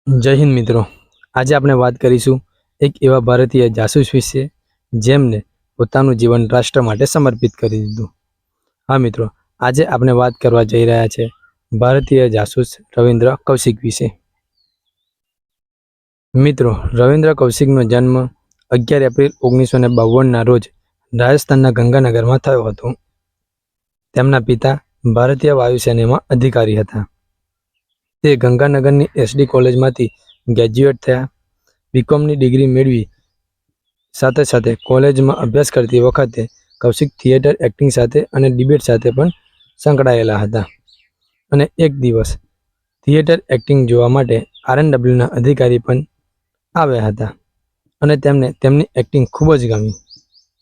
જય હિન્દ મિત્રો. આજે આપણે વાત કરીશું એક એવા ભારતીય જાસૂસ વિશે જેમને પોતાનું જીવન રાષ્ટ્ર માટે સમર્પિત કરી દીધું. હા મિત્રો, આજે આપણે વાત કરવા જઈ રહ્યા છે ભારતીય જાસૂસ રવિન્દ્ર કૌશિક વિશે. મિત્રો, રવિન્દ્ર કૌશિકનો જન્મ 11 એપ્રિલ 1952ના રોજ રાજસ્થાનના ગંગાનગરમાં થયો હતો. તેમના પિતા ભારતીય વાયુસેનામાં અધિકારી હતા. તે ગંગાનગરની એસડી કોલેજમાંથી ગ્રેજ્યુએટ થયા. બીકોમની ડિગ્રી મેળવી સાથે સાથે કોલેજમાં અભ્યાસ કરતી વખતે કૌશિક થિયેટર એક્ટિંગ સાથે અને ડિબેટ સાથે પણ સંકળાયેલા હતા. અને એક દિવસ થિયેટર એક્ટિંગ જોવા માટે આરએનડબલ્યુના અધિકારી પણ આવ્યા હતા અને તેમને તેમની એક્ટિંગ ખૂબ જ ગમી.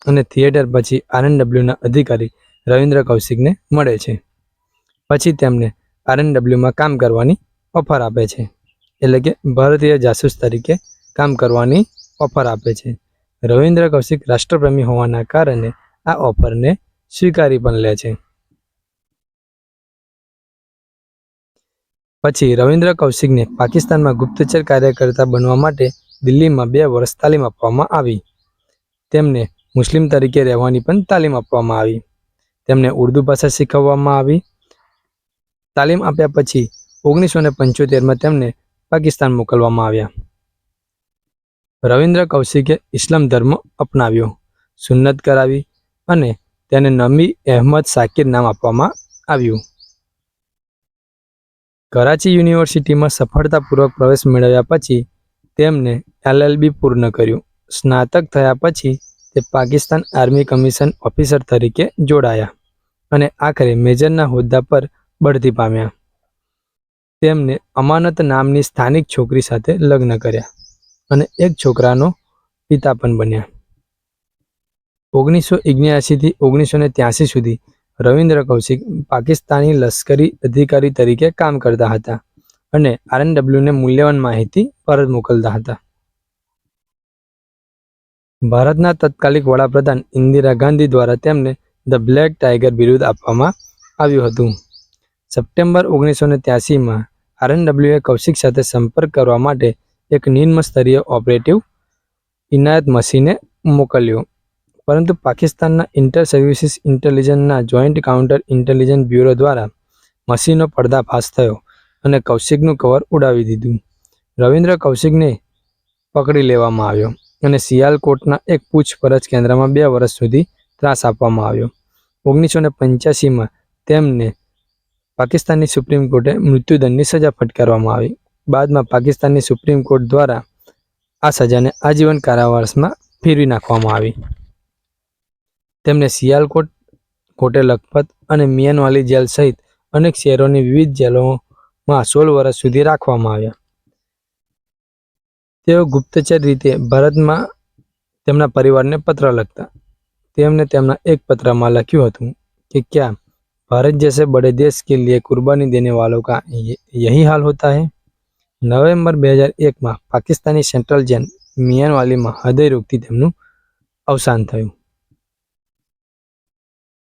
અને થિયેટર પછી આરએનડબલ્યુના અધિકારી રવિન્દ્ર કૌશિકને મળે છે. પછી તેમને આરએનડબલ્યુમાં કામ કરવાની ઓફર આપે છે, એટલે કે ભારતીય જાસૂસ તરીકે કામ કરવાની ઓફર આપે છે. રવિન્દ્ર કૌશિક રાષ્ટ્રપ્રેમી હોવાના કારણે આ ઓફરને સ્વીકારી પણ લે છે. પછી રવિન્દ્ર કૌશિકને પાકિસ્તાનમાં ગુપ્તચર કાર્યકર્તા બનવા માટે દિલ્હીમાં 2 વર્ષ તાલીમ આપવામાં આવી. તેમને મુસ્લિમ તરીકે રહેવાની પણ તાલીમ આપવામાં આવી. તેમને ઉર્દુ ભાષા શીખવવામાં આવી. તાલીમ આપ્યા પછી 1975માં તેમને પાકિસ્તાન મોકલવામાં આવ્યા. રવિન્દ્ર કૌશિકે ઇસ્લામ ધર્મ અપનાવ્યો, સુન્નત કરાવી અને તેને નબી અહેમદ શાકિર નામ આપવામાં આવ્યું. કરાચી યુનિવર્સિટીમાં સફળતાપૂર્વક પ્રવેશ મેળવ્યા પછી તેમને એલએલબી પૂર્ણ કર્યું. સ્નાતક થયા પછી તે પાકિસ્તાન આર્મી કમિશન ઓફિસર તરીકે જોડાયા અને આખરે મેજરના હોદ્દા પર બઢતી પામ્યા. તેમને અમાનત નામની સ્થાનિક છોકરી સાથે લગ્ન કર્યા અને એક છોકરાનો પિતા પણ બન્યા. 1979 થી 1983 સુધી રવિન્દ્ર કૌશિક પાકિસ્તાની લશ્કરી અધિકારી તરીકે કામ કરતા હતા અને આરએનડબલ્યુને મૂલ્યવાન માહિતી પરત મોકલતા હતા. ભારતના તત્કાલીન વડાપ્રધાન ઇન્દિરા ગાંધી દ્વારા તેમને ધ બ્લેક ટાઇગર બિરુદ આપવામાં આવ્યું હતું. સપ્ટેમ્બર 1983માં આરએનડબલ્યુએ કૌશિક સાથે સંપર્ક કરવા માટે એક નિમ્ન સ્તરીય ઓપરેટિવ ઇનાયત મસીને મોકલ્યો, પરંતુ પાકિસ્તાનના ઇન્ટર સર્વિસીસ ઇન્ટેલિજન્સના જોઇન્ટ કાઉન્ટર ઇન્ટેલિજન્સ બ્યુરો દ્વારા મસીનો પર્દાફાશ થયો અને કૌશિકનું કવર ઉડાવી દીધું. રવિન્દ્ર કૌશિકને પકડી લેવામાં આવ્યો અને સિયાલકોટના એક પૂછપરછ કેન્દ્રમાં 2 વર્ષ સુધી ત્રાસ આપવામાં આવ્યો. 1985માં તેમને પાકિસ્તાનની સુપ્રીમ કોર્ટે મૃત્યુદંડની સજા ફટકારવામાં આવી. બાદમાં પાકિસ્તાનની સુપ્રીમ કોર્ટ દ્વારા આ સજાને આજીવન કારાવાસમાં ફેરવી નાખવામાં આવી. તેમને સિયાલકોટ, કોટે લખપત અને મિયાનવાલી જેલ સહિત અનેક શહેરોની વિવિધ જેલોમાં 16 વર્ષ સુધી રાખવામાં આવ્યા. તેઓ ગુપ્તચર રીતે ભારતમાં તેમના પરિવારને પત્ર લખતા. તેમને તેમના એક પત્રમાં લખ્યું હતું કે ક્યા भारत जैसे बड़े देश के लिए कुर्बानी देने वालों का यही हाल होता है. નવેમ્બર 2001માં પાકિસ્તાની સેન્ટ્રલ જેલ મિયાનવાલીમાં હૃદય રોગથી તેમનું અવસાન થયું.